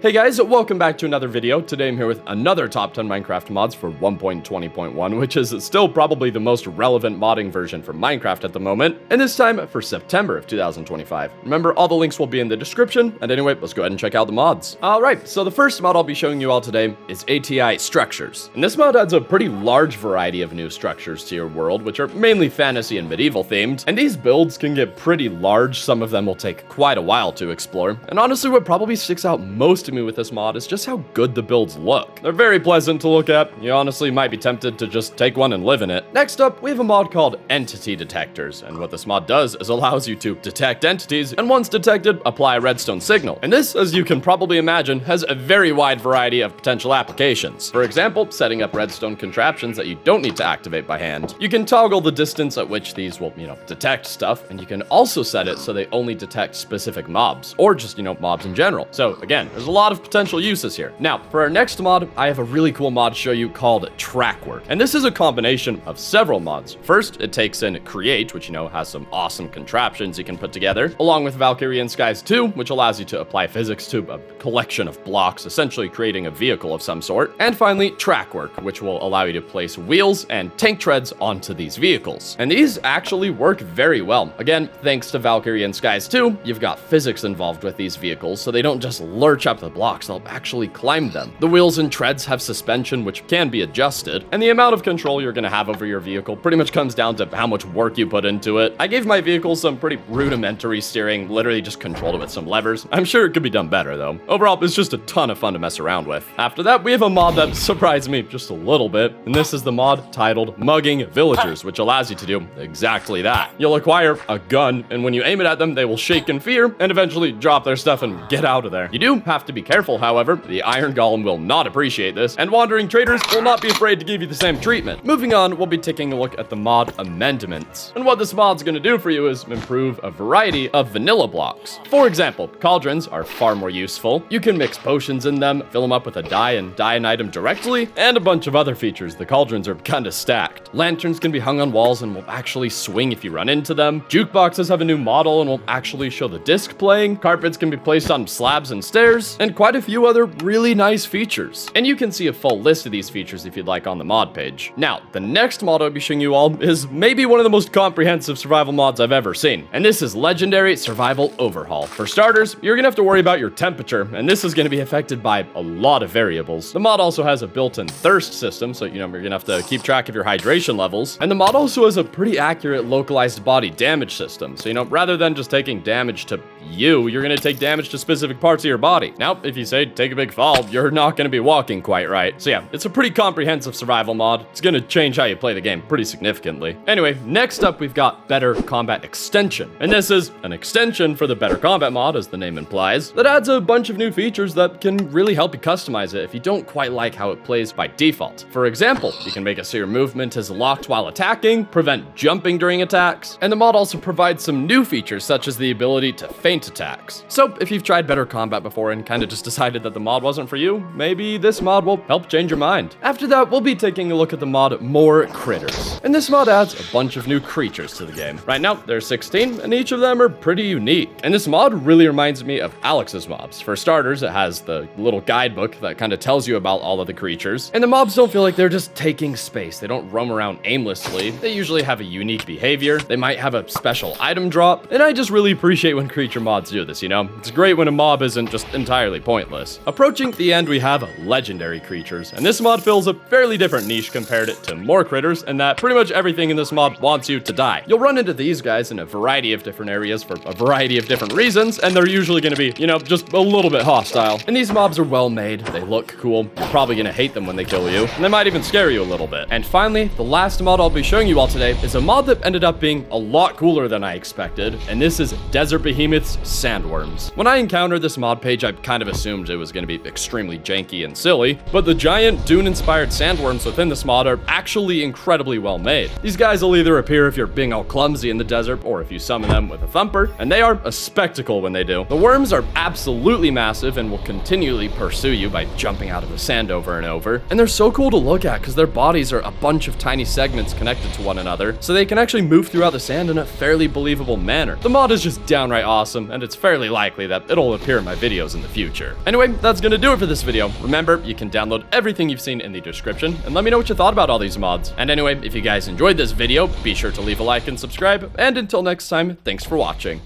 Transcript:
Hey guys, welcome back to another video. Today I'm here with another top 10 Minecraft mods for 1.20.1, which is still probably the most relevant modding version for Minecraft at the moment, and this time for September of 2025. Remember, all the links will be in the description, and anyway, let's go ahead and check out the mods. Alright, so the first mod I'll be showing you all today is ATI Structures, and this mod adds a pretty large variety of new structures to your world, which are mainly fantasy and medieval themed, and these builds can get pretty large. Some of them will take quite a while to explore, and honestly what probably sticks out most to me with this mod is just how good the builds look. They're very pleasant to look at. You honestly might be tempted to just take one and live in it. Next up, we have a mod called Entity Detectors, and what this mod does is allows you to detect entities, and once detected, apply a redstone signal. And this, as you can probably imagine, has a very wide variety of potential applications. For example, setting up redstone contraptions that you don't need to activate by hand. You can toggle the distance at which these will, detect stuff, and you can also set it so they only detect specific mobs, or just, mobs in general. So again, there's a lot of potential uses here. Now, for our next mod, I have a really cool mod to show you called Trackwork. And this is a combination of several mods. First, it takes in Create, which, has some awesome contraptions you can put together, along with Valkyrian Skies 2, which allows you to apply physics to a collection of blocks, essentially creating a vehicle of some sort. And finally, Trackwork, which will allow you to place wheels and tank treads onto these vehicles. And these actually work very well. Again, thanks to Valkyrian Skies 2, you've got physics involved with these vehicles, so they don't just lurch up the blocks, they'll actually climb them. The wheels and treads have suspension, which can be adjusted, and the amount of control you're gonna have over your vehicle pretty much comes down to how much work you put into it. I gave my vehicle some pretty rudimentary steering, literally just controlled it with some levers. I'm sure it could be done better though. Overall, it's just a ton of fun to mess around with. After that, we have a mod that surprised me just a little bit, and this is the mod titled Mugging Villagers, which allows you to do exactly that. You'll acquire a gun, and when you aim it at them, they will shake in fear and eventually drop their stuff and get out of there. You do have to be careful, however. The Iron Golem will not appreciate this, and wandering traders will not be afraid to give you the same treatment. Moving on, we'll be taking a look at the mod Amendments. And what this mod's gonna do for you is improve a variety of vanilla blocks. For example, cauldrons are far more useful. You can mix potions in them, fill them up with a dye and dye an item directly, and a bunch of other features. The cauldrons are kinda stacked. Lanterns can be hung on walls and will actually swing if you run into them. Jukeboxes have a new model and will actually show the disc playing. Carpets can be placed on slabs and stairs, and quite a few other really nice features. And you can see a full list of these features if you'd like on the mod page. Now, the next mod I'll be showing you all is maybe one of the most comprehensive survival mods I've ever seen, and this is Legendary Survival Overhaul. For starters, you're gonna have to worry about your temperature, and this is gonna be affected by a lot of variables. The mod also has a built-in thirst system, so you're gonna have to keep track of your hydration levels, and the mod also has a pretty accurate localized body damage system, so rather than just taking damage to you're gonna take damage to specific parts of your body. Now, if you say take a big fall, you're not gonna be walking quite right. So yeah, it's a pretty comprehensive survival mod. It's gonna change how you play the game pretty significantly. Anyway, next up we've got Better Combat Extension. And this is an extension for the Better Combat mod, as the name implies, that adds a bunch of new features that can really help you customize it if you don't quite like how it plays by default. For example, you can make it so your movement is locked while attacking, prevent jumping during attacks, and the mod also provides some new features such as the ability to feint attacks. So if you've tried Better Combat before and kind of just decided that the mod wasn't for you, maybe this mod will help change your mind. After that, we'll be taking a look at the mod More Critters. And this mod adds a bunch of new creatures to the game. Right now, there's 16, and each of them are pretty unique. And this mod really reminds me of Alex's mobs. For starters, it has the little guidebook that kind of tells you about all of the creatures. And the mobs don't feel like they're just taking space. They don't roam around aimlessly. They usually have a unique behavior. They might have a special item drop. And I just really appreciate when creature mods do this, It's great when a mob isn't just entirely pointless. Approaching the end, we have legendary creatures, and this mod fills a fairly different niche compared it to More Critters, and that pretty much everything in this mod wants you to die. You'll run into these guys in a variety of different areas for a variety of different reasons, and they're usually gonna be, just a little bit hostile. And these mobs are well made, they look cool, you're probably gonna hate them when they kill you, and they might even scare you a little bit. And finally, the last mod I'll be showing you all today is a mod that ended up being a lot cooler than I expected, and this is Desert Behemoths Sandworms. When I encountered this mod page, I kind of assumed it was going to be extremely janky and silly, but the giant Dune-inspired sandworms within this mod are actually incredibly well made. These guys will either appear if you're being all clumsy in the desert, or if you summon them with a thumper, and they are a spectacle when they do. The worms are absolutely massive and will continually pursue you by jumping out of the sand over and over, and they're so cool to look at because their bodies are a bunch of tiny segments connected to one another, so they can actually move throughout the sand in a fairly believable manner. The mod is just downright awesome. awesome, and it's fairly likely that it'll appear in my videos in the future. Anyway, that's gonna do it for this video. Remember, you can download everything you've seen in the description, and let me know what you thought about all these mods. And anyway, if you guys enjoyed this video, be sure to leave a like and subscribe, and until next time, thanks for watching.